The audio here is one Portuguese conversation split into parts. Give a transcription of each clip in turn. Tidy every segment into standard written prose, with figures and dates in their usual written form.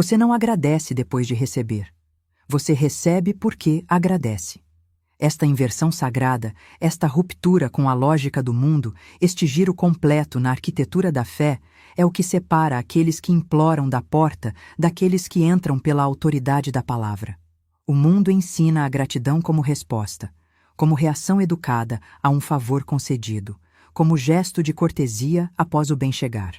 Você não agradece depois de receber. Você recebe porque agradece. Esta inversão sagrada, esta ruptura com a lógica do mundo, este giro completo na arquitetura da fé, é o que separa aqueles que imploram da porta daqueles que entram pela autoridade da palavra. O mundo ensina a gratidão como resposta, como reação educada a um favor concedido, como gesto de cortesia após o bem-chegar.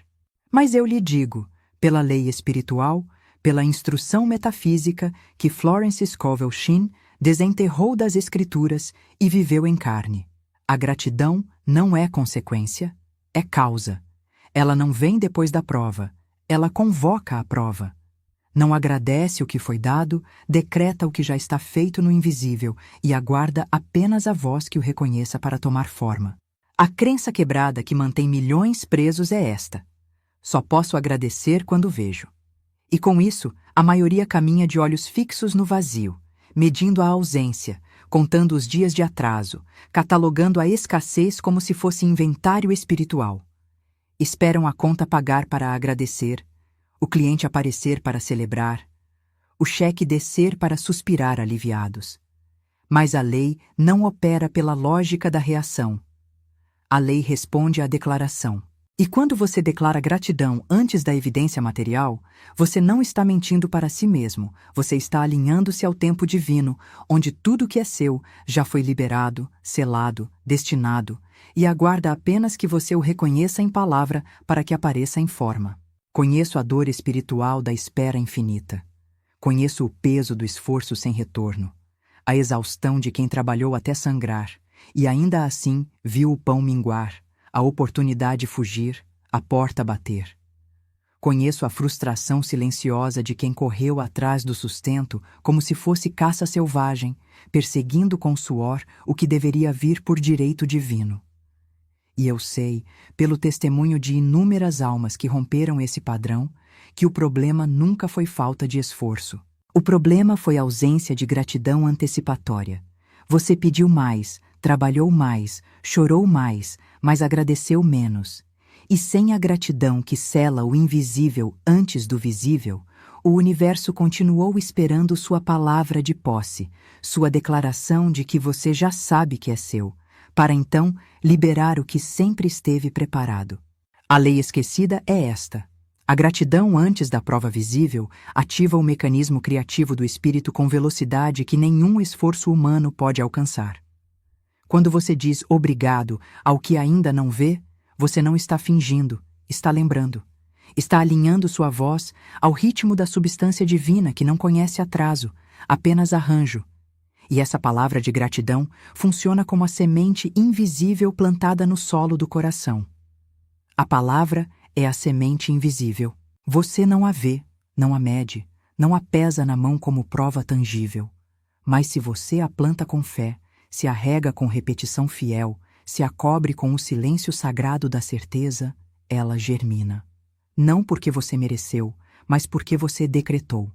Mas eu lhe digo, pela lei espiritual, pela instrução metafísica que Florence Scovel Shinn desenterrou das Escrituras e viveu em carne. A gratidão não é consequência, é causa. Ela não vem depois da prova, ela convoca a prova. Não agradece o que foi dado, decreta o que já está feito no invisível e aguarda apenas a voz que o reconheça para tomar forma. A crença quebrada que mantém milhões presos é esta: só posso agradecer quando vejo. E com isso, a maioria caminha de olhos fixos no vazio, medindo a ausência, contando os dias de atraso, catalogando a escassez como se fosse inventário espiritual. Esperam a conta pagar para agradecer, o cliente aparecer para celebrar, o cheque descer para suspirar aliviados. Mas a lei não opera pela lógica da reação. A lei responde à declaração. E quando você declara gratidão antes da evidência material, você não está mentindo para si mesmo, você está alinhando-se ao tempo divino, onde tudo que é seu já foi liberado, selado, destinado, e aguarda apenas que você o reconheça em palavra para que apareça em forma. Conheço a dor espiritual da espera infinita. Conheço o peso do esforço sem retorno, a exaustão de quem trabalhou até sangrar, e ainda assim viu o pão minguar, a oportunidade fugir, a porta bater. Conheço a frustração silenciosa de quem correu atrás do sustento como se fosse caça selvagem, perseguindo com suor o que deveria vir por direito divino. E eu sei, pelo testemunho de inúmeras almas que romperam esse padrão, que o problema nunca foi falta de esforço. O problema foi ausência de gratidão antecipatória. Você pediu mais, trabalhou mais, chorou mais, mas agradeceu menos. E sem a gratidão que sela o invisível antes do visível, o universo continuou esperando sua palavra de posse, sua declaração de que você já sabe que é seu, para então liberar o que sempre esteve preparado. A lei esquecida é esta. A gratidão antes da prova visível ativa o mecanismo criativo do espírito com velocidade que nenhum esforço humano pode alcançar. Quando você diz obrigado ao que ainda não vê, você não está fingindo, está lembrando. Está alinhando sua voz ao ritmo da substância divina que não conhece atraso, apenas arranjo. E essa palavra de gratidão funciona como a semente invisível plantada no solo do coração. A palavra é a semente invisível. Você não a vê, não a mede, não a pesa na mão como prova tangível. Mas se você a planta com fé, se a rega com repetição fiel, se a cobre com o silêncio sagrado da certeza, ela germina. Não porque você mereceu, mas porque você decretou.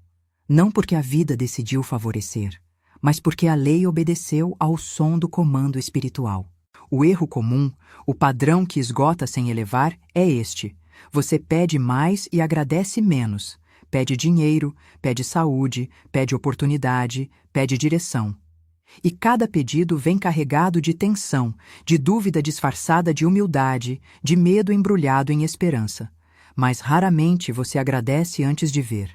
Não porque a vida decidiu favorecer, mas porque a lei obedeceu ao som do comando espiritual. O erro comum, o padrão que esgota sem elevar, é este. Você pede mais e agradece menos. Pede dinheiro, pede saúde, pede oportunidade, pede direção. E cada pedido vem carregado de tensão, de dúvida disfarçada de humildade, de medo embrulhado em esperança. Mas raramente você agradece antes de ver.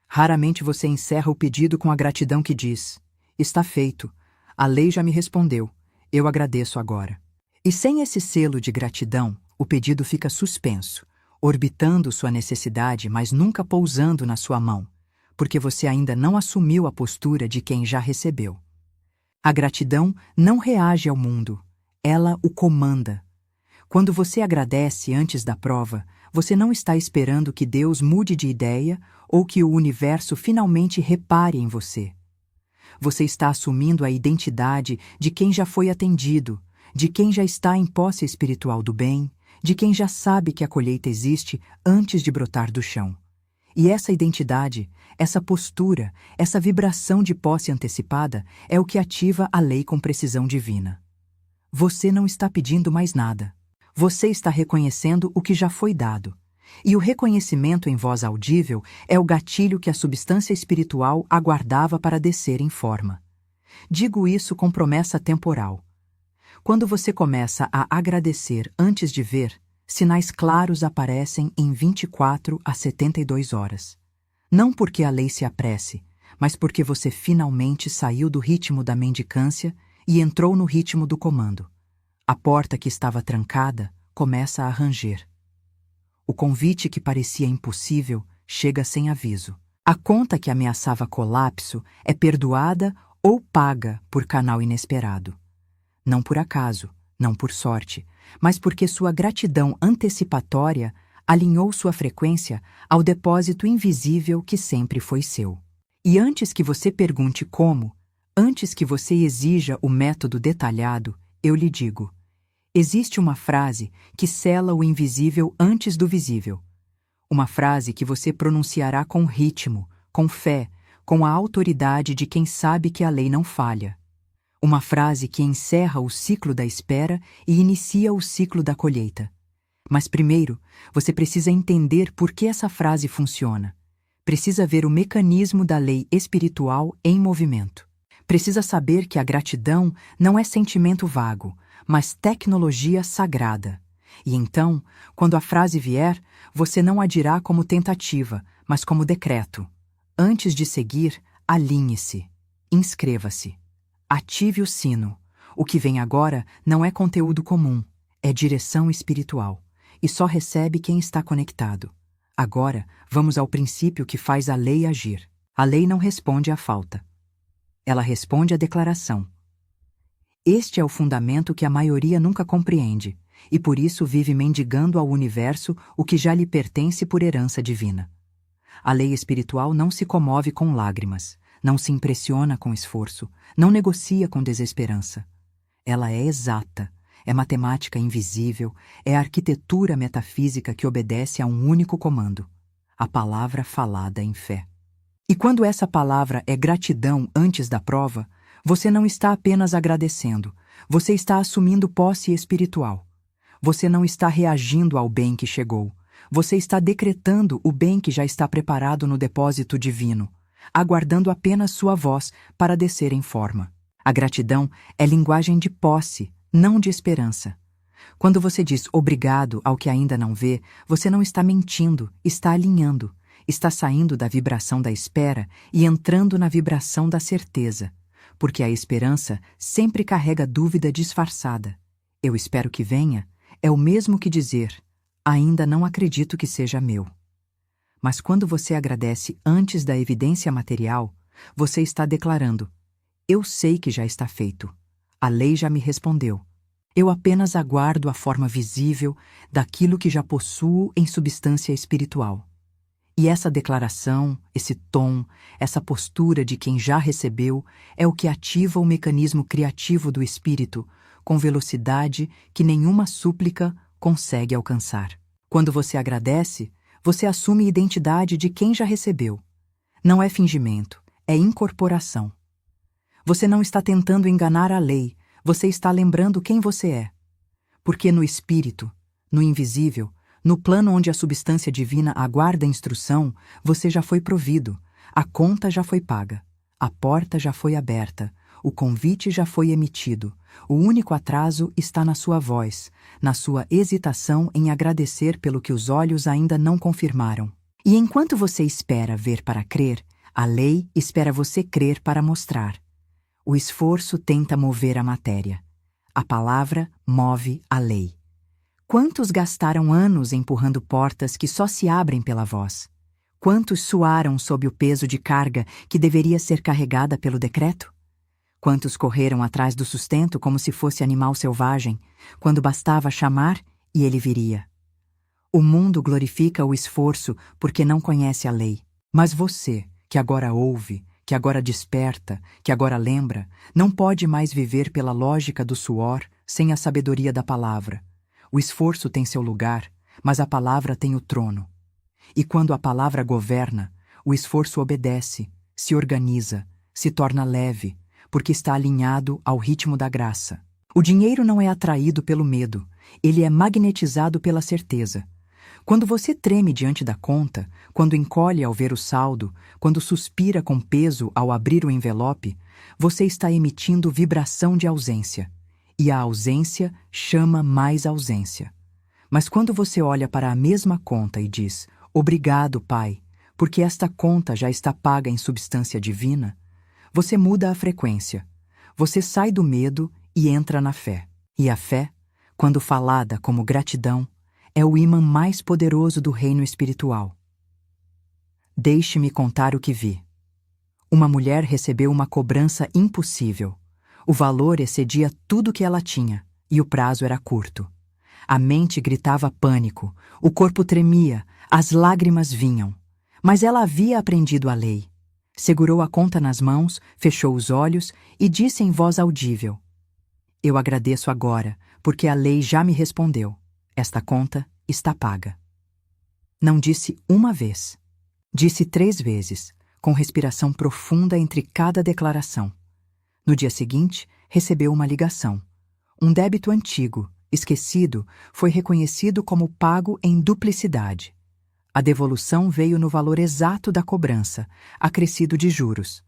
Raramente você encerra o pedido com a gratidão que diz: está feito, a lei já me respondeu, eu agradeço agora. E sem esse selo de gratidão, o pedido fica suspenso, orbitando sua necessidade, mas nunca pousando na sua mão, porque você ainda não assumiu a postura de quem já recebeu. A gratidão não reage ao mundo, ela o comanda. Quando você agradece antes da prova, você não está esperando que Deus mude de ideia ou que o universo finalmente repare em você. Você está assumindo a identidade de quem já foi atendido, de quem já está em posse espiritual do bem, de quem já sabe que a colheita existe antes de brotar do chão. E essa identidade, essa postura, essa vibração de posse antecipada é o que ativa a lei com precisão divina. Você não está pedindo mais nada. Você está reconhecendo o que já foi dado. E o reconhecimento em voz audível é o gatilho que a substância espiritual aguardava para descer em forma. Digo isso com promessa temporal. Quando você começa a agradecer antes de ver, sinais claros aparecem em 24 a 72 horas. Não porque a lei se apresse, mas porque você finalmente saiu do ritmo da mendicância e entrou no ritmo do comando. A porta que estava trancada começa a ranger. O convite que parecia impossível chega sem aviso. A conta que ameaçava colapso é perdoada ou paga por canal inesperado. Não por acaso, não por sorte, mas porque sua gratidão antecipatória alinhou sua frequência ao depósito invisível que sempre foi seu. E antes que você pergunte como, antes que você exija o método detalhado, eu lhe digo: existe uma frase que sela o invisível antes do visível. Uma frase que você pronunciará com ritmo, com fé, com a autoridade de quem sabe que a lei não falha. Uma frase que encerra o ciclo da espera e inicia o ciclo da colheita. Mas primeiro, você precisa entender por que essa frase funciona. Precisa ver o mecanismo da lei espiritual em movimento. Precisa saber que a gratidão não é sentimento vago, mas tecnologia sagrada. E então, quando a frase vier, você não a dirá como tentativa, mas como decreto. Antes de seguir, alinhe-se. Inscreva-se. Ative o sino. O que vem agora não é conteúdo comum, é direção espiritual. E só recebe quem está conectado. Agora, vamos ao princípio que faz a lei agir. A lei não responde à falta. Ela responde à declaração. Este é o fundamento que a maioria nunca compreende, e por isso vive mendigando ao universo o que já lhe pertence por herança divina. A lei espiritual não se comove com lágrimas, não se impressiona com esforço, não negocia com desesperança. Ela é exata, é matemática invisível, é arquitetura metafísica que obedece a um único comando: a palavra falada em fé. E quando essa palavra é gratidão antes da prova, você não está apenas agradecendo, você está assumindo posse espiritual. Você não está reagindo ao bem que chegou, você está decretando o bem que já está preparado no depósito divino, aguardando apenas sua voz para descer em forma. A gratidão é linguagem de posse, não de esperança. Quando você diz obrigado ao que ainda não vê, você não está mentindo, está alinhando, está saindo da vibração da espera e entrando na vibração da certeza, porque a esperança sempre carrega dúvida disfarçada. Eu espero que venha é o mesmo que dizer, ainda não acredito que seja meu. Mas quando você agradece antes da evidência material, você está declarando: eu sei que já está feito. A lei já me respondeu. Eu apenas aguardo a forma visível daquilo que já possuo em substância espiritual. E essa declaração, esse tom, essa postura de quem já recebeu é o que ativa o mecanismo criativo do espírito com velocidade que nenhuma súplica consegue alcançar. Quando você agradece, você assume a identidade de quem já recebeu. Não é fingimento, é incorporação. Você não está tentando enganar a lei, você está lembrando quem você é. Porque no espírito, no invisível, no plano onde a substância divina aguarda a instrução, você já foi provido, a conta já foi paga, a porta já foi aberta, o convite já foi emitido, o único atraso está na sua voz, na sua hesitação em agradecer pelo que os olhos ainda não confirmaram. E enquanto você espera ver para crer, a lei espera você crer para mostrar. O esforço tenta mover a matéria. A palavra move a lei. Quantos gastaram anos empurrando portas que só se abrem pela voz? Quantos suaram sob o peso de carga que deveria ser carregada pelo decreto? Quantos correram atrás do sustento como se fosse animal selvagem, quando bastava chamar e ele viria? O mundo glorifica o esforço porque não conhece a lei. Mas você, que agora ouve, que agora desperta, que agora lembra, não pode mais viver pela lógica do suor sem a sabedoria da palavra. O esforço tem seu lugar, mas a palavra tem o trono. E quando a palavra governa, o esforço obedece, se organiza, se torna leve, porque está alinhado ao ritmo da graça. O dinheiro não é atraído pelo medo, ele é magnetizado pela certeza. Quando você treme diante da conta, quando encolhe ao ver o saldo, quando suspira com peso ao abrir o envelope, você está emitindo vibração de ausência. E a ausência chama mais ausência. Mas quando você olha para a mesma conta e diz: "Obrigado, Pai, porque esta conta já está paga em substância divina", você muda a frequência. Você sai do medo e entra na fé. E a fé, quando falada como gratidão, é o ímã mais poderoso do reino espiritual. Deixe-me contar o que vi. Uma mulher recebeu uma cobrança impossível. O valor excedia tudo que ela tinha, e o prazo era curto. A mente gritava pânico, o corpo tremia, as lágrimas vinham. Mas ela havia aprendido a lei. Segurou a conta nas mãos, fechou os olhos e disse em voz audível: "Eu agradeço agora, porque a lei já me respondeu. Esta conta está paga." Não disse uma vez. Disse 3 vezes, com respiração profunda entre cada declaração. No dia seguinte, recebeu uma ligação. Um débito antigo, esquecido, foi reconhecido como pago em duplicidade. A devolução veio no valor exato da cobrança, acrescido de juros.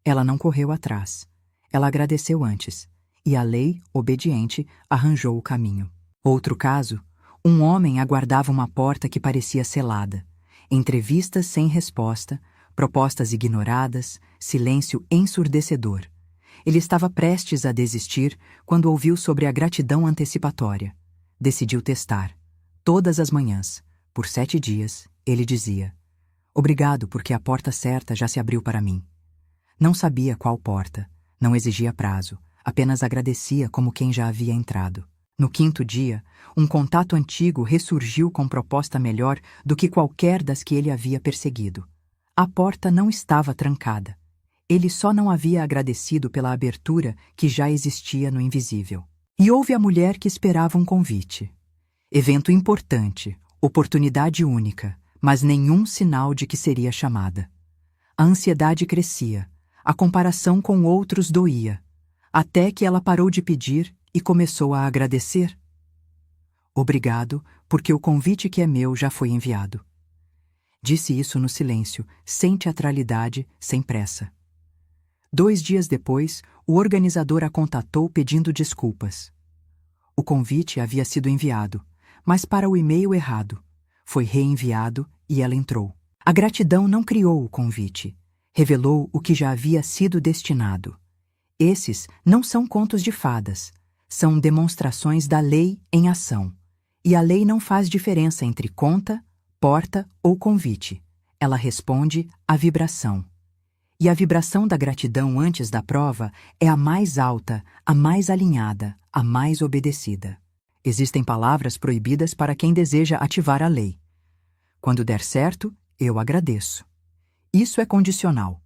Ela não correu atrás. Ela agradeceu antes, e a lei, obediente, arranjou o caminho. Outro caso, um homem aguardava uma porta que parecia selada. Entrevistas sem resposta, propostas ignoradas, silêncio ensurdecedor. Ele estava prestes a desistir quando ouviu sobre a gratidão antecipatória. Decidiu testar. Todas as manhãs, por 7 dias, ele dizia: "Obrigado, porque a porta certa já se abriu para mim." Não sabia qual porta, não exigia prazo, apenas agradecia como quem já havia entrado. No 5º dia, um contato antigo ressurgiu com proposta melhor do que qualquer das que ele havia perseguido. A porta não estava trancada. Ele só não havia agradecido pela abertura que já existia no invisível. E houve a mulher que esperava um convite. Evento importante, oportunidade única, mas nenhum sinal de que seria chamada. A ansiedade crescia, a comparação com outros doía, até que ela parou de pedir e começou a agradecer. "Obrigado, porque o convite que é meu já foi enviado." Disse isso no silêncio, sem teatralidade, sem pressa. 2 dias depois, o organizador a contatou pedindo desculpas. O convite havia sido enviado, mas para o e-mail errado. Foi reenviado e ela entrou. A gratidão não criou o convite, revelou o que já havia sido destinado. Esses não são contos de fadas, são demonstrações da lei em ação. E a lei não faz diferença entre conta, porta ou convite. Ela responde à vibração. E a vibração da gratidão antes da prova é a mais alta, a mais alinhada, a mais obedecida. Existem palavras proibidas para quem deseja ativar a lei. Quando der certo, eu agradeço. Isso é condicional.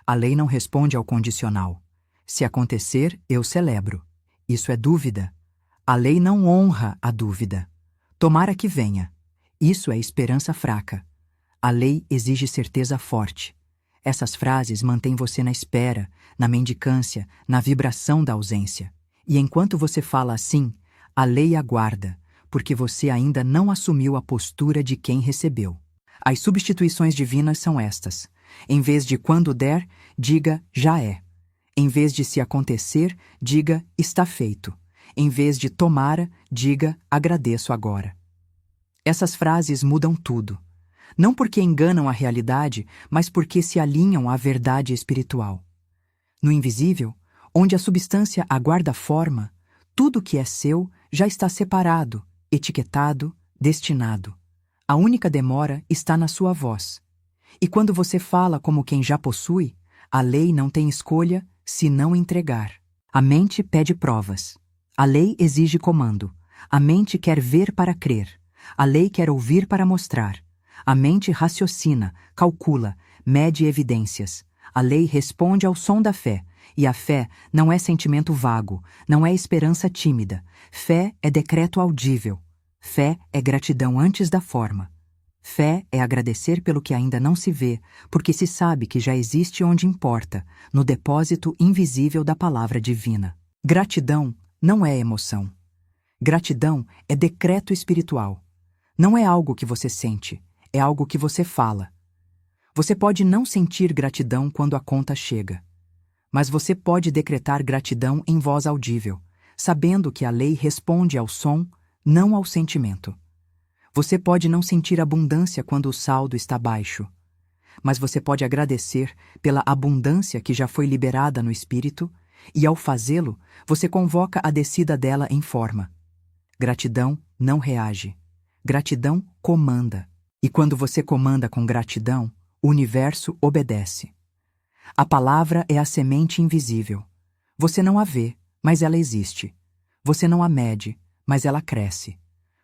A lei não responde ao condicional. Se acontecer, eu celebro. Isso é dúvida. A lei não honra a dúvida. Tomara que venha. Isso é esperança fraca. A lei exige certeza forte. Essas frases mantêm você na espera, na mendicância, na vibração da ausência. E enquanto você fala assim, a lei aguarda, porque você ainda não assumiu a postura de quem recebeu. As substituições divinas são estas. Em vez de "quando der", diga "já é". Em vez de "se acontecer", diga "está feito". Em vez de "tomara", diga "agradeço agora". Essas frases mudam tudo. Não porque enganam a realidade, mas porque se alinham à verdade espiritual. No invisível, onde a substância aguarda forma, tudo que é seu já está separado, etiquetado, destinado. A única demora está na sua voz. E quando você fala como quem já possui, a lei não tem escolha se não entregar. A mente pede provas. A lei exige comando. A mente quer ver para crer. A lei quer ouvir para mostrar. A mente raciocina, calcula, mede evidências. A lei responde ao som da fé. E a fé não é sentimento vago, não é esperança tímida. Fé é decreto audível. Fé é gratidão antes da forma. Fé é agradecer pelo que ainda não se vê, porque se sabe que já existe onde importa, no depósito invisível da palavra divina. Gratidão não é emoção. Gratidão é decreto espiritual. Não é algo que você sente, é algo que você fala. Você pode não sentir gratidão quando a conta chega, mas você pode decretar gratidão em voz audível, sabendo que a lei responde ao som, não ao sentimento. Você pode não sentir abundância quando o saldo está baixo, mas você pode agradecer pela abundância que já foi liberada no espírito, e ao fazê-lo, você convoca a descida dela em forma. Gratidão não reage. Gratidão comanda. E quando você comanda com gratidão, o universo obedece. A palavra é a semente invisível. Você não a vê, mas ela existe. Você não a mede, mas ela cresce.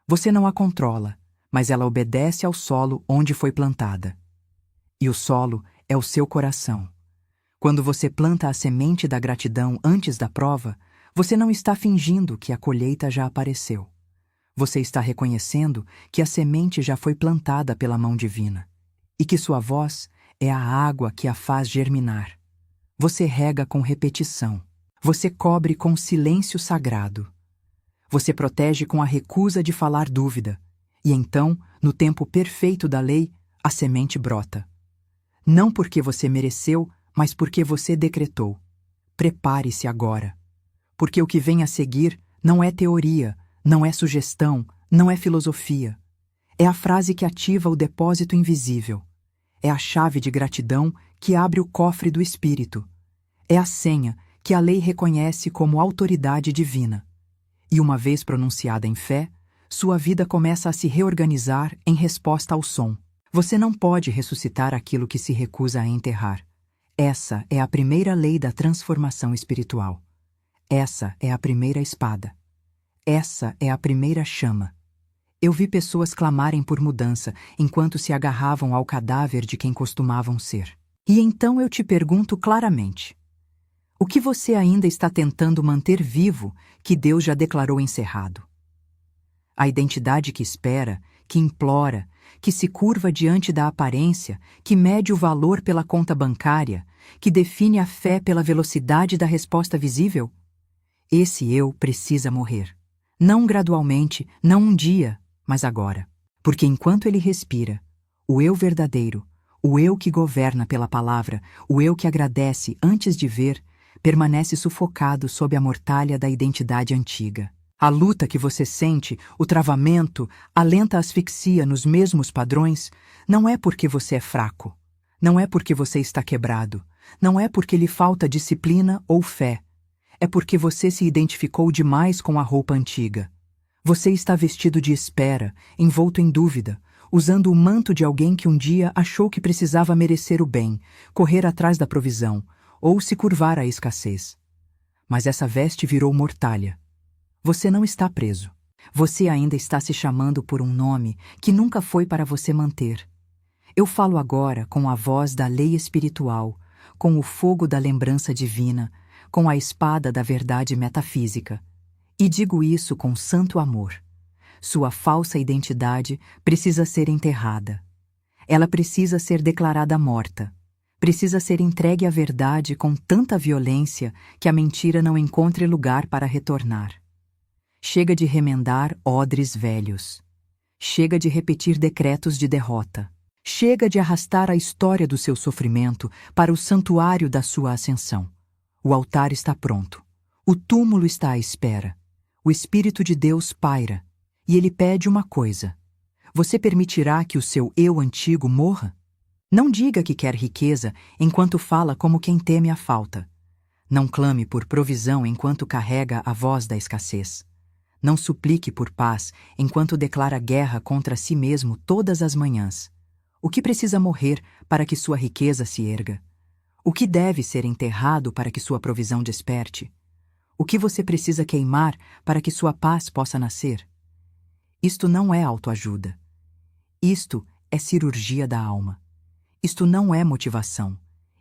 Você não a controla, mas ela obedece ao solo onde foi plantada. E o solo é o seu coração. Quando você planta a semente da gratidão antes da prova, você não está fingindo que a colheita já apareceu. Você está reconhecendo que a semente já foi plantada pela mão divina e que sua voz é a água que a faz germinar. Você rega com repetição. Você cobre com silêncio sagrado. Você protege com a recusa de falar dúvida. E então, no tempo perfeito da lei, a semente brota. Não porque você mereceu, mas porque você decretou. Prepare-se agora. Porque o que vem a seguir não é teoria, não é sugestão, não é filosofia. É a frase que ativa o depósito invisível. É a chave de gratidão que abre o cofre do espírito. É a senha que a lei reconhece como autoridade divina. E uma vez pronunciada em fé, sua vida começa a se reorganizar em resposta ao som. Você não pode ressuscitar aquilo que se recusa a enterrar. Essa é a primeira lei da transformação espiritual. Essa é a primeira espada. Essa é a primeira chama. Eu vi pessoas clamarem por mudança enquanto se agarravam ao cadáver de quem costumavam ser. E então eu te pergunto claramente: o que você ainda está tentando manter vivo que Deus já declarou encerrado? A identidade que espera, que implora, que se curva diante da aparência, que mede o valor pela conta bancária, que define a fé pela velocidade da resposta visível? Esse eu precisa morrer. Não gradualmente, não um dia, mas agora. Porque enquanto ele respira, o eu verdadeiro, o eu que governa pela palavra, o eu que agradece antes de ver, permanece sufocado sob a mortalha da identidade antiga. A luta que você sente, o travamento, a lenta asfixia nos mesmos padrões, não é porque você é fraco, não é porque você está quebrado, não é porque lhe falta disciplina ou fé. É porque você se identificou demais com a roupa antiga. Você está vestido de espera, envolto em dúvida, usando o manto de alguém que um dia achou que precisava merecer o bem, correr atrás da provisão, ou se curvar à escassez. Mas essa veste virou mortalha. Você não está preso. Você ainda está se chamando por um nome que nunca foi para você manter. Eu falo agora com a voz da lei espiritual, com o fogo da lembrança divina, com a espada da verdade metafísica. E digo isso com santo amor. Sua falsa identidade precisa ser enterrada. Ela precisa ser declarada morta. Precisa ser entregue à verdade com tanta violência que a mentira não encontre lugar para retornar. Chega de remendar odres velhos. Chega de repetir decretos de derrota. Chega de arrastar a história do seu sofrimento para o santuário da sua ascensão. O altar está pronto. O túmulo está à espera. O Espírito de Deus paira. E ele pede uma coisa. Você permitirá que o seu eu antigo morra? Não diga que quer riqueza enquanto fala como quem teme a falta. Não clame por provisão enquanto carrega a voz da escassez. Não suplique por paz enquanto declara guerra contra si mesmo todas as manhãs. O que precisa morrer para que sua riqueza se erga? O que deve ser enterrado para que sua provisão desperte? O que você precisa queimar para que sua paz possa nascer? Isto não é autoajuda. Isto é cirurgia da alma. Isto não é motivação.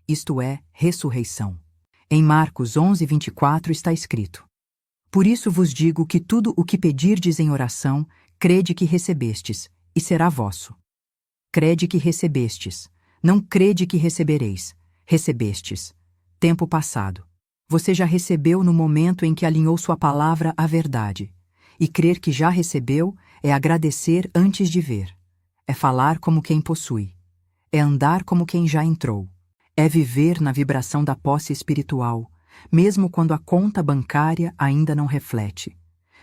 Isto é ressurreição. Em Marcos 11:24 está escrito: Por isso vos digo que tudo o que pedirdes em oração, crede que recebestes, e será vosso. Crede que recebestes, não crede que recebereis. Recebestes. Tempo passado. Você já recebeu no momento em que alinhou sua palavra à verdade. E crer que já recebeu é agradecer antes de ver. É falar como quem possui. É andar como quem já entrou. É viver na vibração da posse espiritual, mesmo quando a conta bancária ainda não reflete.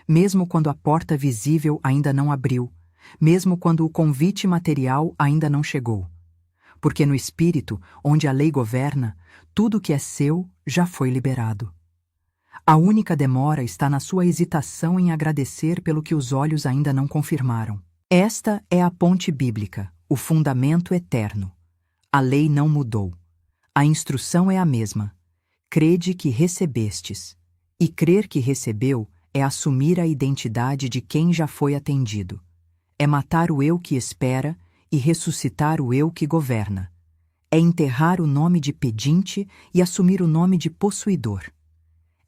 Mesmo quando a porta visível ainda não abriu. Mesmo quando o convite material ainda não chegou. Porque no espírito, onde a lei governa, tudo que é seu já foi liberado. A única demora está na sua hesitação em agradecer pelo que os olhos ainda não confirmaram. Esta é a ponte bíblica, o fundamento eterno. A lei não mudou. A instrução é a mesma. Crede que recebestes. E crer que recebeu é assumir a identidade de quem já foi atendido. É matar o eu que espera e ressuscitar o eu que governa. É enterrar o nome de pedinte e assumir o nome de possuidor.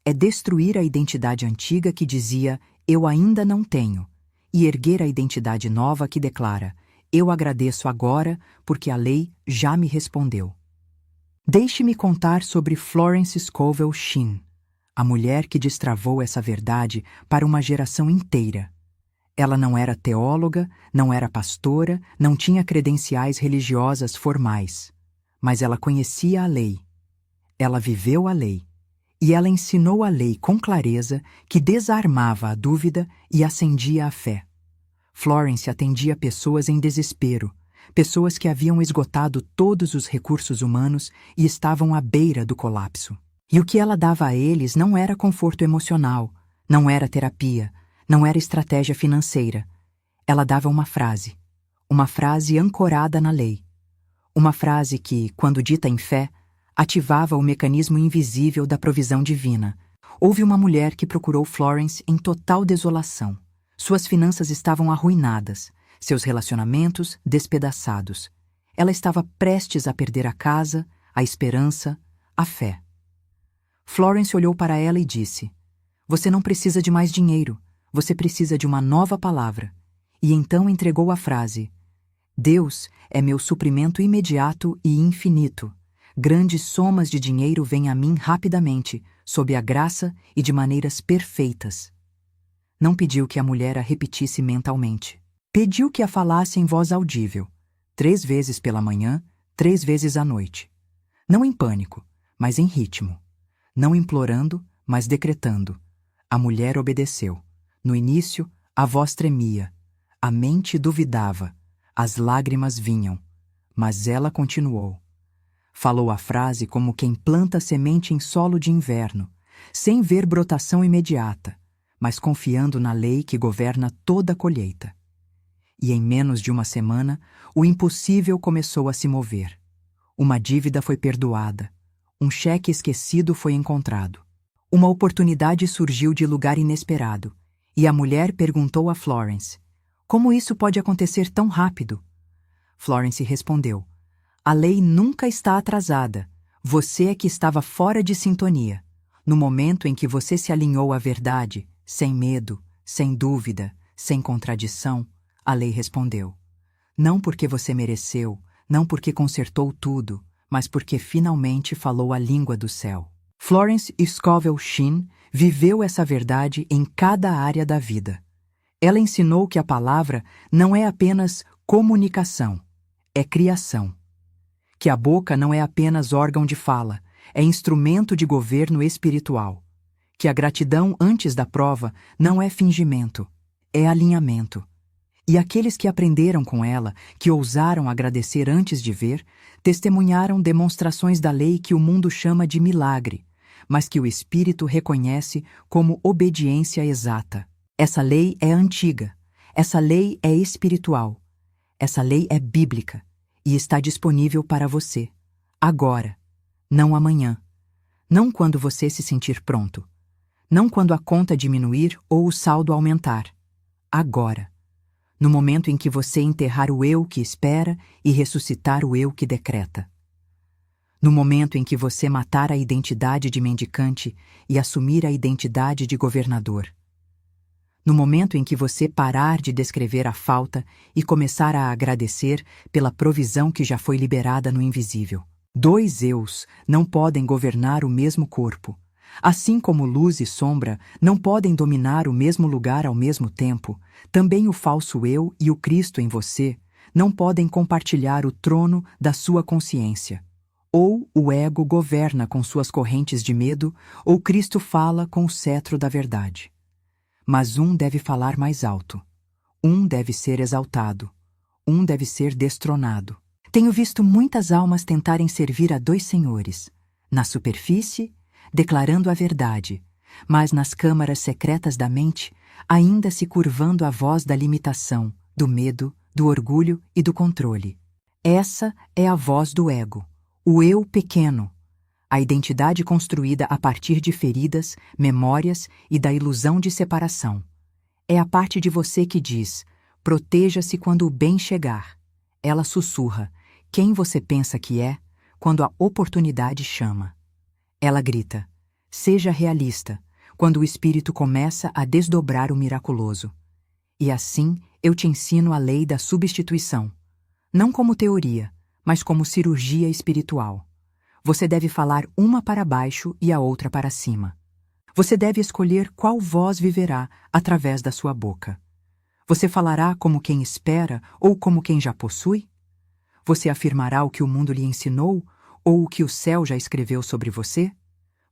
É destruir a identidade antiga que dizia, eu ainda não tenho, e erguer a identidade nova que declara, eu agradeço agora porque a lei já me respondeu. Deixe-me contar sobre Florence Scovel Shinn, a mulher que destravou essa verdade para uma geração inteira. Ela não era teóloga, não era pastora, não tinha credenciais religiosas formais. Mas ela conhecia a lei. Ela viveu a lei. E ela ensinou a lei com clareza que desarmava a dúvida e acendia a fé. Florence atendia pessoas em desespero, pessoas que haviam esgotado todos os recursos humanos e estavam à beira do colapso. E o que ela dava a eles não era conforto emocional, não era terapia, não era estratégia financeira. Ela dava uma frase ancorada na lei. Uma frase que, quando dita em fé, ativava o mecanismo invisível da provisão divina. Houve uma mulher que procurou Florence em total desolação. Suas finanças estavam arruinadas, seus relacionamentos despedaçados. Ela estava prestes a perder a casa, a esperança, a fé. Florence olhou para ela e disse, você não precisa de mais dinheiro. Você precisa de uma nova palavra. E então entregou a frase, Deus é meu suprimento imediato e infinito. Grandes somas de dinheiro vêm a mim rapidamente, sob a graça e de maneiras perfeitas. Não pediu que a mulher a repetisse mentalmente. Pediu que a falasse em voz audível, 3 vezes pela manhã, 3 vezes à noite. Não em pânico, mas em ritmo. Não implorando, mas decretando. A mulher obedeceu. No início, a voz tremia, a mente duvidava, as lágrimas vinham, mas ela continuou. Falou a frase como quem planta semente em solo de inverno, sem ver brotação imediata, mas confiando na lei que governa toda a colheita. E em menos de uma semana, o impossível começou a se mover. Uma dívida foi perdoada, um cheque esquecido foi encontrado. Uma oportunidade surgiu de lugar inesperado. E a mulher perguntou a Florence, como isso pode acontecer tão rápido? Florence respondeu, a lei nunca está atrasada, você é que estava fora de sintonia. No momento em que você se alinhou à verdade, sem medo, sem dúvida, sem contradição, a lei respondeu. Não porque você mereceu, não porque consertou tudo, mas porque finalmente falou a língua do céu. Florence Scovel Shinn viveu essa verdade em cada área da vida. Ela ensinou que a palavra não é apenas comunicação, é criação. Que a boca não é apenas órgão de fala, é instrumento de governo espiritual. Que a gratidão antes da prova não é fingimento, é alinhamento. E aqueles que aprenderam com ela, que ousaram agradecer antes de ver, testemunharam demonstrações da lei que o mundo chama de milagre, mas que o Espírito reconhece como obediência exata. Essa lei é antiga, essa lei é espiritual, essa lei é bíblica e está disponível para você, agora, não amanhã, não quando você se sentir pronto, não quando a conta diminuir ou o saldo aumentar, agora, no momento em que você enterrar o eu que espera e ressuscitar o eu que decreta. No momento em que você matar a identidade de mendicante e assumir a identidade de governador. No momento em que você parar de descrever a falta e começar a agradecer pela provisão que já foi liberada no invisível. 2 eus não podem governar o mesmo corpo. Assim como luz e sombra não podem dominar o mesmo lugar ao mesmo tempo, também o falso eu e o Cristo em você não podem compartilhar o trono da sua consciência. Ou o ego governa com suas correntes de medo, ou Cristo fala com o cetro da verdade. Mas um deve falar mais alto. Um deve ser exaltado. Um deve ser destronado. Tenho visto muitas almas tentarem servir a dois senhores, na superfície, declarando a verdade, mas nas câmaras secretas da mente, ainda se curvando à voz da limitação, do medo, do orgulho e do controle. Essa é a voz do ego, o eu pequeno, a identidade construída a partir de feridas, memórias e da ilusão de separação. É a parte de você que diz: proteja-se quando o bem chegar. Ela sussurra: quem você pensa que é, quando a oportunidade chama. Ela grita: seja realista, quando o espírito começa a desdobrar o miraculoso. E assim eu te ensino a lei da substituição. Não como teoria, mas como cirurgia espiritual. Você deve falar uma para baixo e a outra para cima. Você deve escolher qual voz viverá através da sua boca. Você falará como quem espera ou como quem já possui? Você afirmará o que o mundo lhe ensinou ou o que o céu já escreveu sobre você?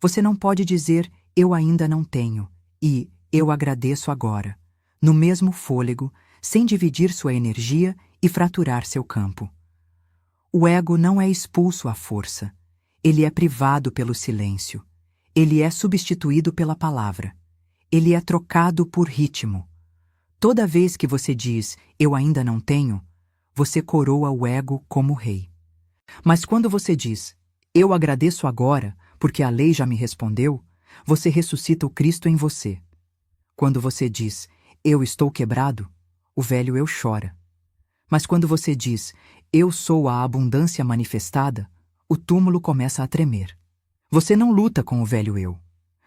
Você não pode dizer eu ainda não tenho e eu agradeço agora, no mesmo fôlego, sem dividir sua energia e fraturar seu campo. O ego não é expulso à força. Ele é privado pelo silêncio. Ele é substituído pela palavra. Ele é trocado por ritmo. Toda vez que você diz eu ainda não tenho, você coroa o ego como rei. Mas quando você diz eu agradeço agora, porque a lei já me respondeu, você ressuscita o Cristo em você. Quando você diz eu estou quebrado, o velho eu chora. Mas quando você diz eu sou a abundância manifestada, o túmulo começa a tremer. Você não luta com o velho eu.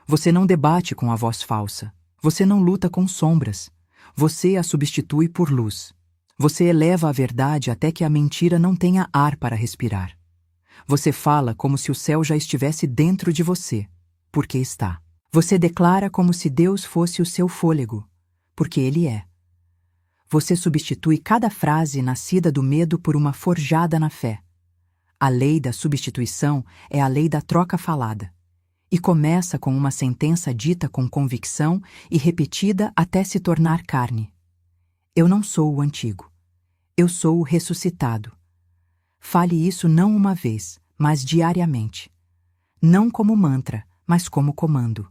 Você não debate com a voz falsa. Você não luta com sombras. Você a substitui por luz. Você eleva a verdade até que a mentira não tenha ar para respirar. Você fala como se o céu já estivesse dentro de você, porque está. Você declara como se Deus fosse o seu fôlego, porque Ele é. Você substitui cada frase nascida do medo por uma forjada na fé. A lei da substituição é a lei da troca falada, e começa com uma sentença dita com convicção e repetida até se tornar carne. Eu não sou o antigo. Eu sou o ressuscitado. Fale isso não uma vez, mas diariamente. Não como mantra, mas como comando.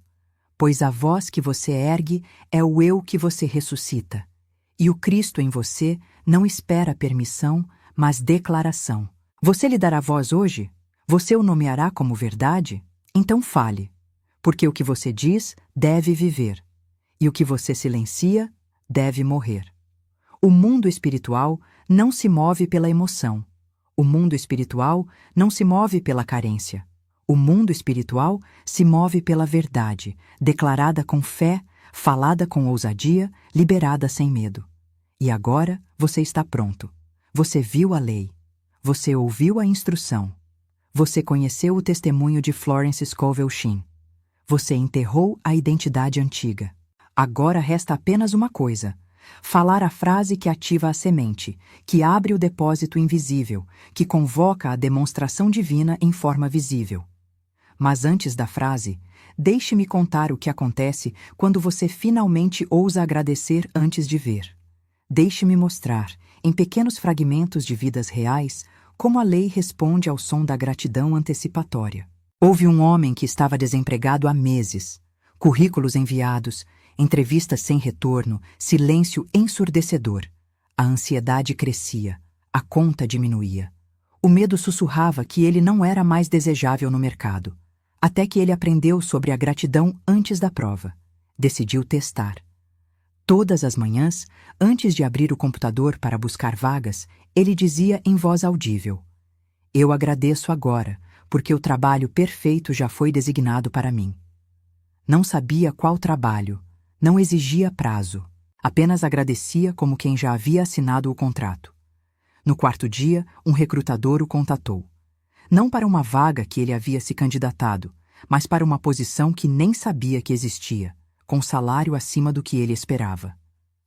Pois a voz que você ergue é o eu que você ressuscita. E o Cristo em você não espera permissão, mas declaração. Você lhe dará voz hoje? Você o nomeará como verdade? Então fale, porque o que você diz deve viver, e o que você silencia deve morrer. O mundo espiritual não se move pela emoção. O mundo espiritual não se move pela carência. O mundo espiritual se move pela verdade, declarada com fé, falada com ousadia, liberada sem medo. E agora você está pronto. Você viu a lei. Você ouviu a instrução. Você conheceu o testemunho de Florence Scovel Shinn. Você enterrou a identidade antiga. Agora resta apenas uma coisa: falar a frase que ativa a semente, que abre o depósito invisível, que convoca a demonstração divina em forma visível. Mas antes da frase, deixe-me contar o que acontece quando você finalmente ousa agradecer antes de ver. Deixe-me mostrar, em pequenos fragmentos de vidas reais, como a lei responde ao som da gratidão antecipatória. Houve um homem que estava desempregado há meses. Currículos enviados, entrevistas sem retorno, silêncio ensurdecedor. A ansiedade crescia, a conta diminuía. O medo sussurrava que ele não era mais desejável no mercado. Até que ele aprendeu sobre a gratidão antes da prova. Decidiu testar. Todas as manhãs, antes de abrir o computador para buscar vagas, ele dizia em voz audível: eu agradeço agora, porque o trabalho perfeito já foi designado para mim. Não sabia qual trabalho, não exigia prazo, apenas agradecia como quem já havia assinado o contrato. No quarto dia, um recrutador o contatou. Não para uma vaga que ele havia se candidatado, mas para uma posição que nem sabia que existia, com salário acima do que ele esperava.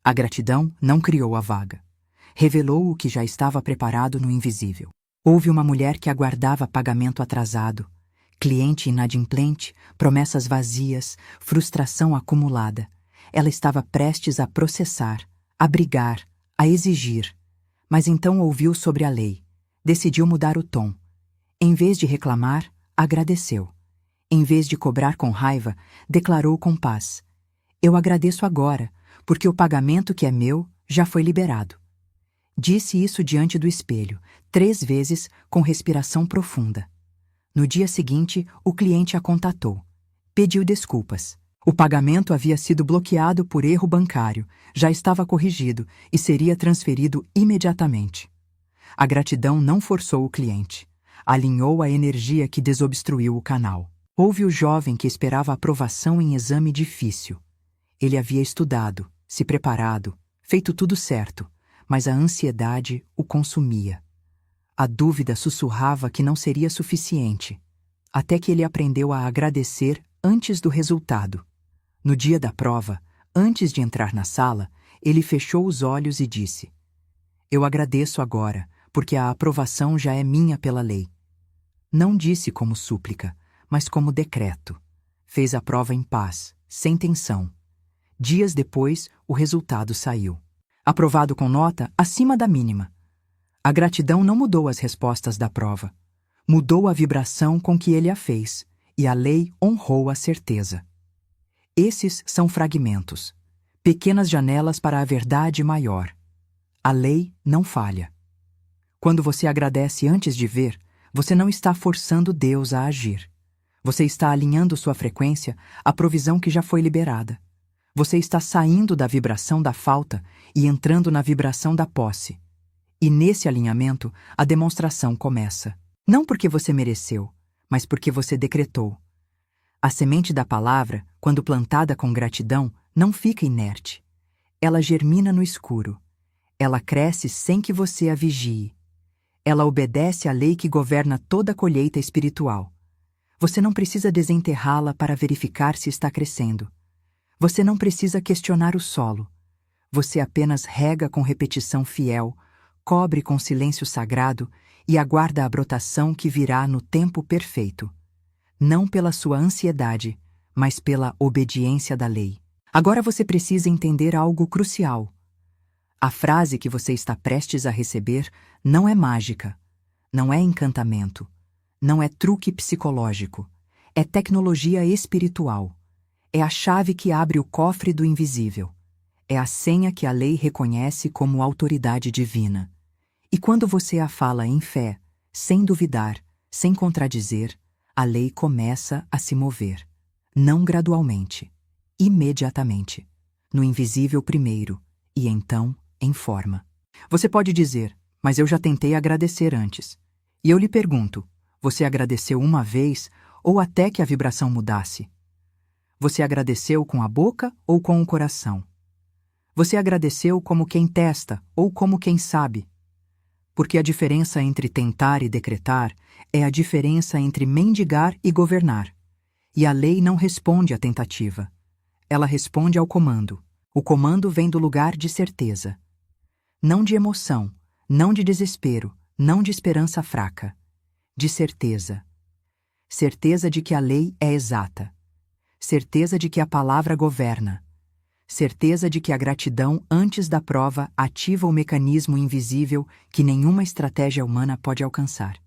A gratidão não criou a vaga. Revelou o que já estava preparado no invisível. Houve uma mulher que aguardava pagamento atrasado, cliente inadimplente, promessas vazias, frustração acumulada. Ela estava prestes a processar, a brigar, a exigir. Mas então ouviu sobre a lei. Decidiu mudar o tom. Em vez de reclamar, agradeceu. Em vez de cobrar com raiva, declarou com paz: eu agradeço agora, porque o pagamento que é meu já foi liberado. Disse isso diante do espelho, 3 vezes, com respiração profunda. No dia seguinte, o cliente a contatou. Pediu desculpas. O pagamento havia sido bloqueado por erro bancário, já estava corrigido e seria transferido imediatamente. A gratidão não forçou o cliente. Alinhou a energia que desobstruiu o canal. Houve o jovem que esperava aprovação em exame difícil. Ele havia estudado, se preparado, feito tudo certo, mas a ansiedade o consumia. A dúvida sussurrava que não seria suficiente, até que ele aprendeu a agradecer antes do resultado. No dia da prova, antes de entrar na sala, ele fechou os olhos e disse: eu agradeço agora, porque a aprovação já é minha pela lei. Não disse como súplica, mas como decreto. Fez a prova em paz, sem tensão. Dias depois, o resultado saiu. Aprovado com nota acima da mínima. A gratidão não mudou as respostas da prova. Mudou a vibração com que ele a fez, e a lei honrou a certeza. Esses são fragmentos, pequenas janelas para a verdade maior. A lei não falha. Quando você agradece antes de ver, você não está forçando Deus a agir. Você está alinhando sua frequência à provisão que já foi liberada. Você está saindo da vibração da falta e entrando na vibração da posse. E nesse alinhamento, a demonstração começa. Não porque você mereceu, mas porque você decretou. A semente da palavra, quando plantada com gratidão, não fica inerte. Ela germina no escuro. Ela cresce sem que você a vigie. Ela obedece à lei que governa toda a colheita espiritual. Você não precisa desenterrá-la para verificar se está crescendo. Você não precisa questionar o solo. Você apenas rega com repetição fiel, cobre com silêncio sagrado e aguarda a brotação que virá no tempo perfeito. Não pela sua ansiedade, mas pela obediência da lei. Agora você precisa entender algo crucial. A frase que você está prestes a receber não é mágica, não é encantamento, não é truque psicológico, é tecnologia espiritual. É a chave que abre o cofre do invisível. É a senha que a lei reconhece como autoridade divina. E quando você a fala em fé, sem duvidar, sem contradizer, a lei começa a se mover. Não gradualmente, imediatamente. No invisível primeiro, e então em forma. Você pode dizer: mas eu já tentei agradecer antes. E eu lhe pergunto: você agradeceu uma vez ou até que a vibração mudasse? Você agradeceu com a boca ou com o coração? Você agradeceu como quem testa ou como quem sabe? Porque a diferença entre tentar e decretar é a diferença entre mendigar e governar. E a lei não responde à tentativa. Ela responde ao comando. O comando vem do lugar de certeza. Não de emoção, não de desespero, não de esperança fraca. De certeza. Certeza de que a lei é exata. Certeza de que a palavra governa. Certeza de que a gratidão antes da prova ativa o mecanismo invisível que nenhuma estratégia humana pode alcançar.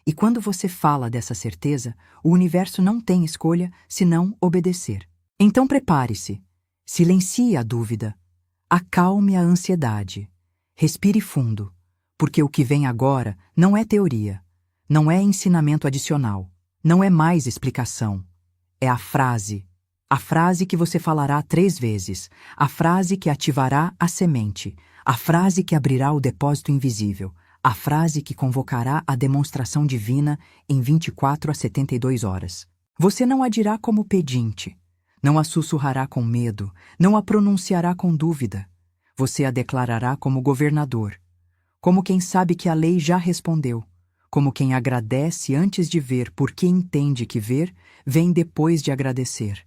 E quando você fala dessa certeza, o universo não tem escolha senão obedecer. Então prepare-se. Silencie a dúvida. Acalme a ansiedade. Respire fundo, porque o que vem agora não é teoria, não é ensinamento adicional, não é mais explicação. É a frase que você falará 3 vezes, a frase que ativará a semente, a frase que abrirá o depósito invisível, a frase que convocará a demonstração divina em 24 a 72 horas. Você não a dirá como pedinte, não a sussurrará com medo, não a pronunciará com dúvida. Você a declarará como governador, como quem sabe que a lei já respondeu, Como quem agradece antes de ver porque entende que ver vem depois de agradecer.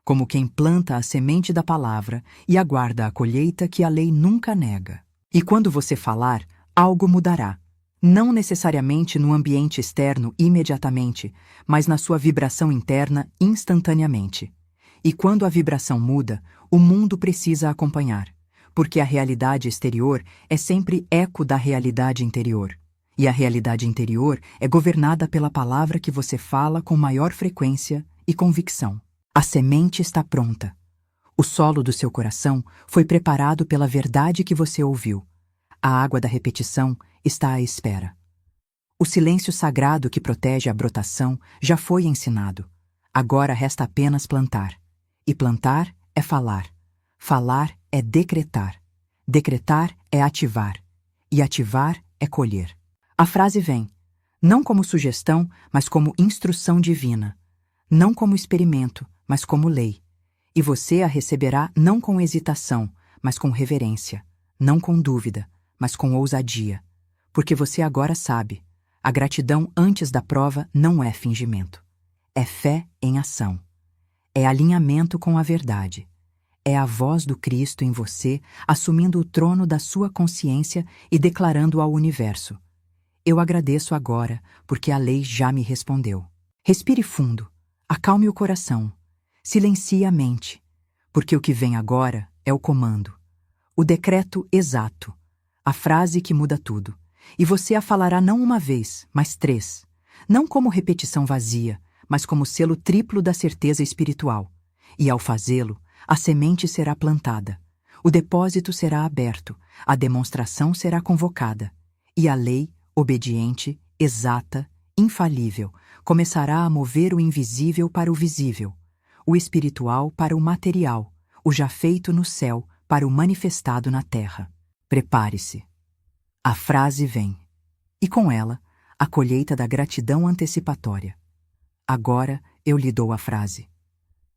Como quem planta a semente da palavra e aguarda a colheita que a lei nunca nega. E quando você falar, algo mudará. Não necessariamente no ambiente externo imediatamente, mas na sua vibração interna instantaneamente. E quando a vibração muda, o mundo precisa acompanhar, porque a realidade exterior é sempre eco da realidade interior. E a realidade interior é governada pela palavra que você fala com maior frequência e convicção. A semente está pronta. O solo do seu coração foi preparado pela verdade que você ouviu. A água da repetição está à espera. O silêncio sagrado que protege a brotação já foi ensinado. Agora resta apenas plantar. E plantar é falar. Falar é decretar. Decretar é ativar. E ativar é colher. A frase vem, não como sugestão, mas como instrução divina. Não como experimento, mas como lei. E você a receberá não com hesitação, mas com reverência. Não com dúvida, mas com ousadia. Porque você agora sabe, a gratidão antes da prova não é fingimento. É fé em ação. É alinhamento com a verdade. É a voz do Cristo em você assumindo o trono da sua consciência e declarando ao universo: eu agradeço agora, porque a lei já me respondeu. Respire fundo, acalme o coração, silencie a mente, porque o que vem agora é o comando, o decreto exato, a frase que muda tudo. E você a falará não uma vez, mas 3. Não como repetição vazia, mas como selo triplo da certeza espiritual. E ao fazê-lo, a semente será plantada, o depósito será aberto, a demonstração será convocada, e a lei, obediente, exata, infalível, começará a mover o invisível para o visível, o espiritual para o material, o já feito no céu para o manifestado na terra. Prepare-se. A frase vem, e com ela, a colheita da gratidão antecipatória. Agora eu lhe dou a frase.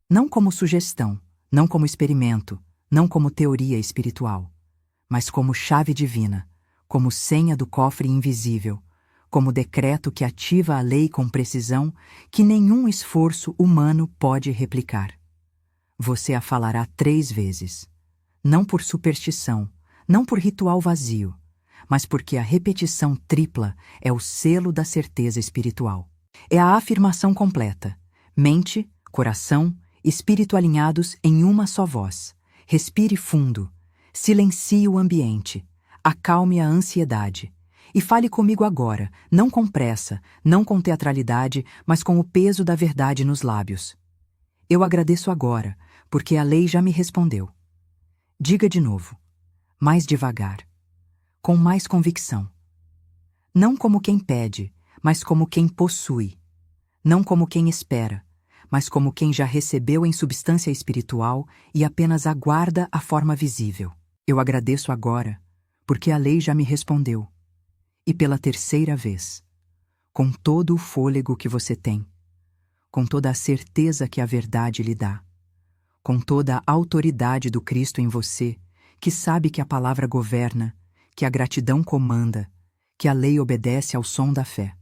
Não como sugestão, não como experimento, não como teoria espiritual, mas como chave divina, como senha do cofre invisível, como decreto que ativa a lei com precisão que nenhum esforço humano pode replicar. Você a falará 3 vezes, não por superstição, não por ritual vazio, mas porque a repetição tripla é o selo da certeza espiritual. É a afirmação completa, mente, coração, espírito alinhados em uma só voz. Respire fundo, silencie o ambiente, acalme a ansiedade. E fale comigo agora, não com pressa, não com teatralidade, mas com o peso da verdade nos lábios. Eu agradeço agora, porque a lei já me respondeu. Diga de novo, mais devagar, com mais convicção. Não como quem pede, mas como quem possui. Não como quem espera, mas como quem já recebeu em substância espiritual e apenas aguarda a forma visível. Eu agradeço agora, porque a lei já me respondeu. E pela 3ª vez, com todo o fôlego que você tem, com toda a certeza que a verdade lhe dá, com toda a autoridade do Cristo em você, que sabe que a palavra governa, que a gratidão comanda, que a lei obedece ao som da fé.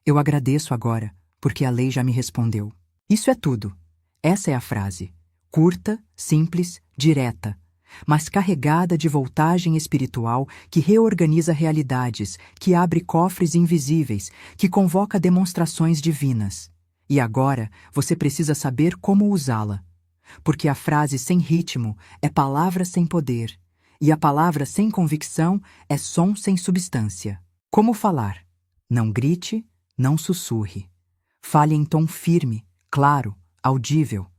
Eu agradeço agora, porque a lei já me respondeu. Isso é tudo. Essa é a frase. Curta, simples, direta, mas carregada de voltagem espiritual que reorganiza realidades, que abre cofres invisíveis, que convoca demonstrações divinas. E agora você precisa saber como usá-la. Porque a frase sem ritmo é palavra sem poder, e a palavra sem convicção é som sem substância. Como falar? Não grite, não sussurre. Fale em tom firme, claro, audível.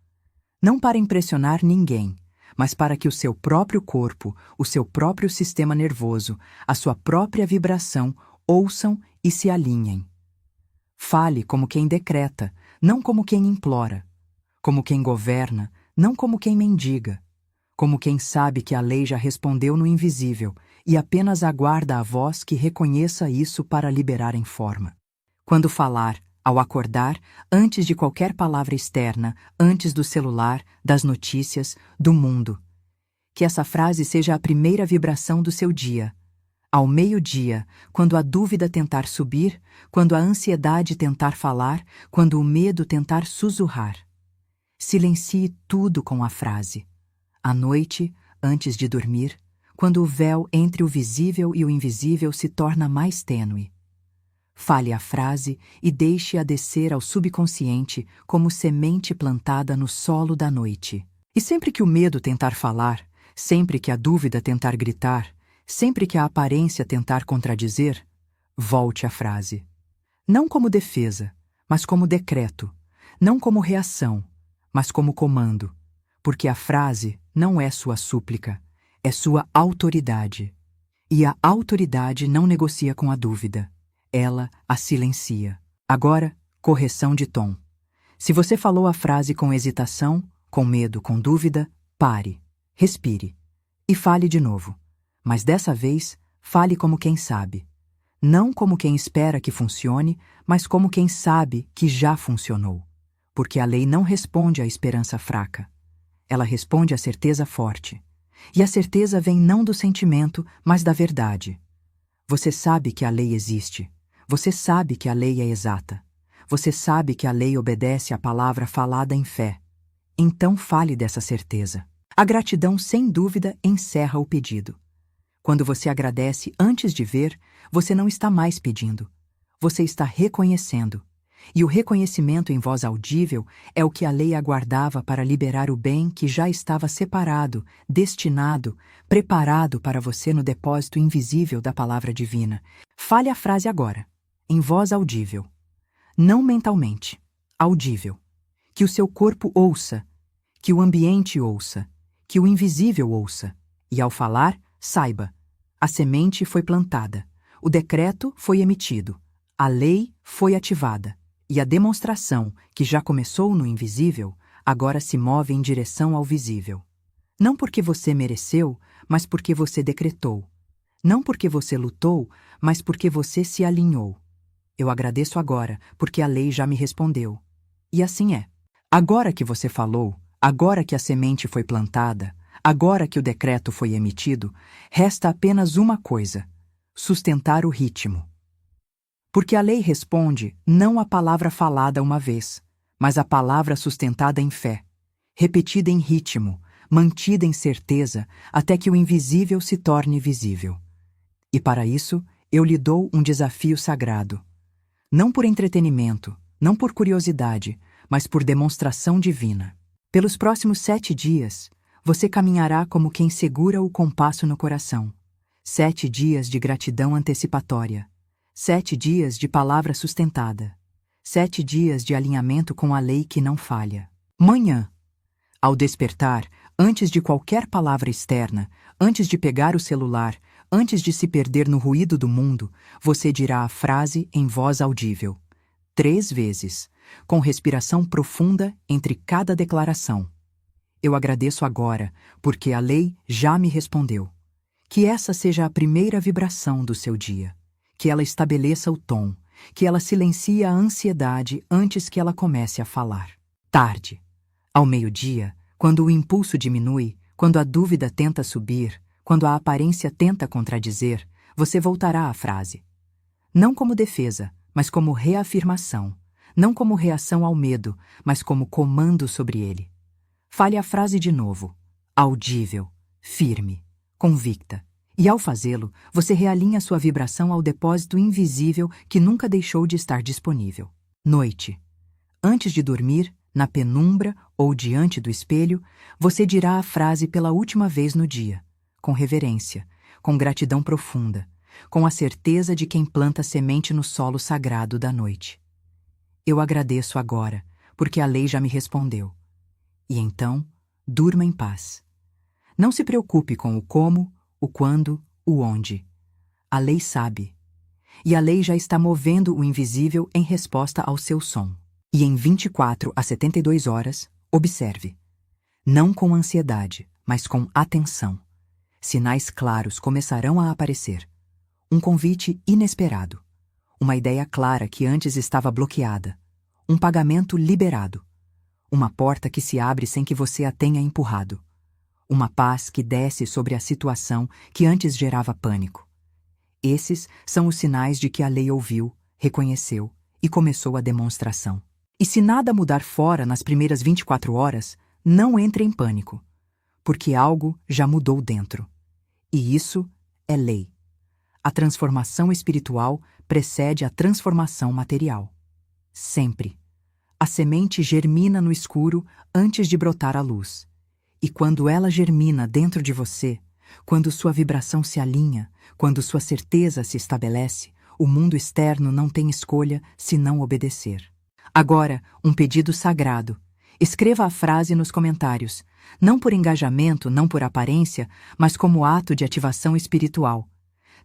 Não para impressionar ninguém, mas para que o seu próprio corpo, o seu próprio sistema nervoso, a sua própria vibração ouçam e se alinhem. Fale como quem decreta, não como quem implora. Como quem governa, não como quem mendiga. Como quem sabe que a lei já respondeu no invisível e apenas aguarda a voz que reconheça isso para liberar em forma. Quando falar, ao acordar, antes de qualquer palavra externa, antes do celular, das notícias, do mundo. Que essa frase seja a primeira vibração do seu dia. Ao meio-dia, quando a dúvida tentar subir, quando a ansiedade tentar falar, quando o medo tentar sussurrar. Silencie tudo com a frase. À noite, antes de dormir, quando o véu entre o visível e o invisível se torna mais tênue. Fale a frase e deixe-a descer ao subconsciente como semente plantada no solo da noite. E sempre que o medo tentar falar, sempre que a dúvida tentar gritar, sempre que a aparência tentar contradizer, volte à frase. Não como defesa, mas como decreto. Não como reação, mas como comando. Porque a frase não é sua súplica, é sua autoridade. E a autoridade não negocia com a dúvida. Ela a silencia. Agora, correção de tom. Se você falou a frase com hesitação, com medo, com dúvida, pare, respire e fale de novo. Mas dessa vez, fale como quem sabe. Não como quem espera que funcione, mas como quem sabe que já funcionou. Porque a lei não responde à esperança fraca. Ela responde à certeza forte. E a certeza vem não do sentimento, mas da verdade. Você sabe que a lei existe. Você sabe que a lei é exata. Você sabe que a lei obedece à palavra falada em fé. Então fale dessa certeza. A gratidão, sem dúvida, encerra o pedido. Quando você agradece antes de ver, você não está mais pedindo. Você está reconhecendo. E o reconhecimento em voz audível é o que a lei aguardava para liberar o bem que já estava separado, destinado, preparado para você no depósito invisível da palavra divina. Fale a frase agora, em voz audível. Não mentalmente, audível. Que o seu corpo ouça, que o ambiente ouça, que o invisível ouça. E ao falar, saiba, a semente foi plantada, o decreto foi emitido, a lei foi ativada. E a demonstração, que já começou no invisível, agora se move em direção ao visível. Não porque você mereceu, mas porque você decretou. Não porque você lutou, mas porque você se alinhou. Eu agradeço agora, porque a lei já me respondeu. E assim é. Agora que você falou, agora que a semente foi plantada, agora que o decreto foi emitido, resta apenas uma coisa: sustentar o ritmo. Porque a lei responde não à palavra falada uma vez, mas à palavra sustentada em fé, repetida em ritmo, mantida em certeza, até que o invisível se torne visível. E para isso, eu lhe dou um desafio sagrado. Não por entretenimento, não por curiosidade, mas por demonstração divina. Pelos próximos 7 dias, você caminhará como quem segura o compasso no coração. 7 dias de gratidão antecipatória. 7 dias de palavra sustentada. 7 dias de alinhamento com a lei que não falha. Manhã, ao despertar, antes de qualquer palavra externa, antes de pegar o celular, antes de se perder no ruído do mundo, você dirá a frase em voz audível, 3 vezes, com respiração profunda entre cada declaração. Eu agradeço agora, porque a lei já me respondeu. Que essa seja a primeira vibração do seu dia. Que ela estabeleça o tom, que ela silencie a ansiedade antes que ela comece a falar. Tarde, ao meio-dia, quando o impulso diminui, quando a dúvida tenta subir, quando a aparência tenta contradizer, você voltará à frase. Não como defesa, mas como reafirmação. Não como reação ao medo, mas como comando sobre ele. Fale a frase de novo, audível, firme, convicta. E ao fazê-lo, você realinha sua vibração ao depósito invisível que nunca deixou de estar disponível. Noite. Antes de dormir, na penumbra ou diante do espelho, você dirá a frase pela última vez no dia, com reverência, com gratidão profunda, com a certeza de quem planta semente no solo sagrado da noite. Eu agradeço agora, porque a lei já me respondeu. E então, durma em paz. Não se preocupe com o como, o quando, o onde. A lei sabe. E a lei já está movendo o invisível em resposta ao seu som. E em 24 a 72 horas, observe. Não com ansiedade, mas com atenção. Sinais claros começarão a aparecer. Um convite inesperado. Uma ideia clara que antes estava bloqueada. Um pagamento liberado. Uma porta que se abre sem que você a tenha empurrado. Uma paz que desce sobre a situação que antes gerava pânico. Esses são os sinais de que a lei ouviu, reconheceu e começou a demonstração. E se nada mudar fora nas primeiras 24 horas, não entre em pânico, porque algo já mudou dentro. E isso é lei. A transformação espiritual precede a transformação material. Sempre. A semente germina no escuro antes de brotar à luz. E quando ela germina dentro de você, quando sua vibração se alinha, quando sua certeza se estabelece, o mundo externo não tem escolha senão obedecer. Agora, um pedido sagrado. Escreva a frase nos comentários, não por engajamento, não por aparência, mas como ato de ativação espiritual.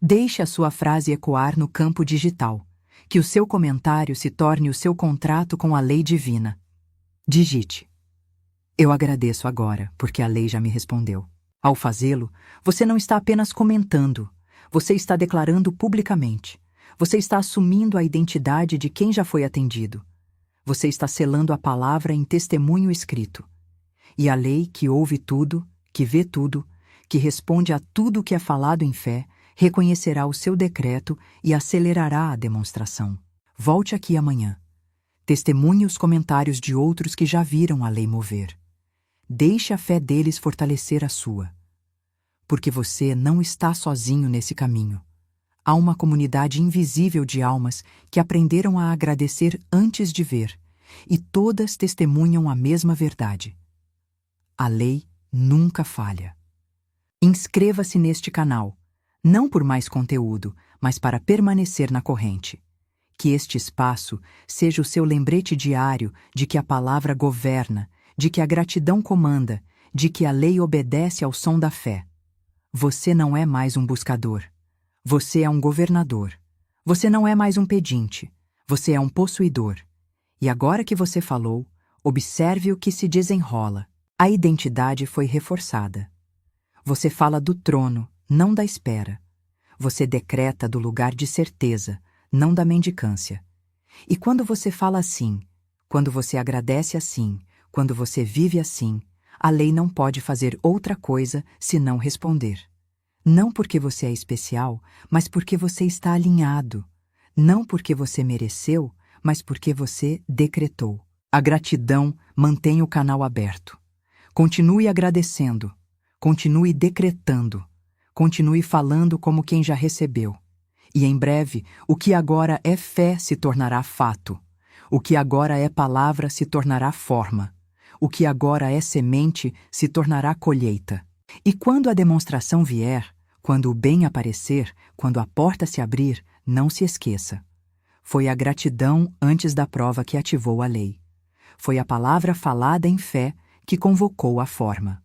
Deixe a sua frase ecoar no campo digital. Que o seu comentário se torne o seu contrato com a lei divina. Digite: eu agradeço agora, porque a lei já me respondeu. Ao fazê-lo, você não está apenas comentando, você está declarando publicamente. Você está assumindo a identidade de quem já foi atendido. Você está selando a palavra em testemunho escrito. E a lei que ouve tudo, que vê tudo, que responde a tudo que é falado em fé, reconhecerá o seu decreto e acelerará a demonstração. Volte aqui amanhã. Testemunhe os comentários de outros que já viram a lei mover. Deixe a fé deles fortalecer a sua. Porque você não está sozinho nesse caminho. Há uma comunidade invisível de almas que aprenderam a agradecer antes de ver, e todas testemunham a mesma verdade. A lei nunca falha. Inscreva-se neste canal, não por mais conteúdo, mas para permanecer na corrente. Que este espaço seja o seu lembrete diário de que a palavra governa, de que a gratidão comanda, de que a lei obedece ao som da fé. Você não é mais um buscador. Você é um governador. Você não é mais um pedinte. Você é um possuidor. E agora que você falou, observe o que se desenrola. A identidade foi reforçada. Você fala do trono, não da espera. Você decreta do lugar de certeza, não da mendicância. E quando você fala assim, quando você agradece assim, quando você vive assim, a lei não pode fazer outra coisa senão responder. Não porque você é especial, mas porque você está alinhado. Não porque você mereceu, mas porque você decretou. A gratidão mantém o canal aberto. Continue agradecendo. Continue decretando. Continue falando como quem já recebeu. E em breve, o que agora é fé se tornará fato. O que agora é palavra se tornará forma. O que agora é semente se tornará colheita. E quando a demonstração vier, quando o bem aparecer, quando a porta se abrir, não se esqueça. Foi a gratidão antes da prova que ativou a lei. Foi a palavra falada em fé que convocou a forma.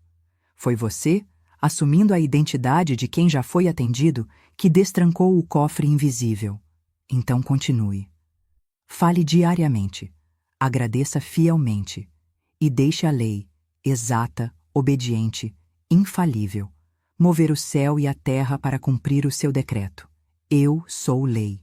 Foi você, assumindo a identidade de quem já foi atendido, que destrancou o cofre invisível. Então continue. Fale diariamente. Agradeça fielmente. E deixe a lei, exata, obediente, infalível, mover o céu e a terra para cumprir o seu decreto. Eu sou lei.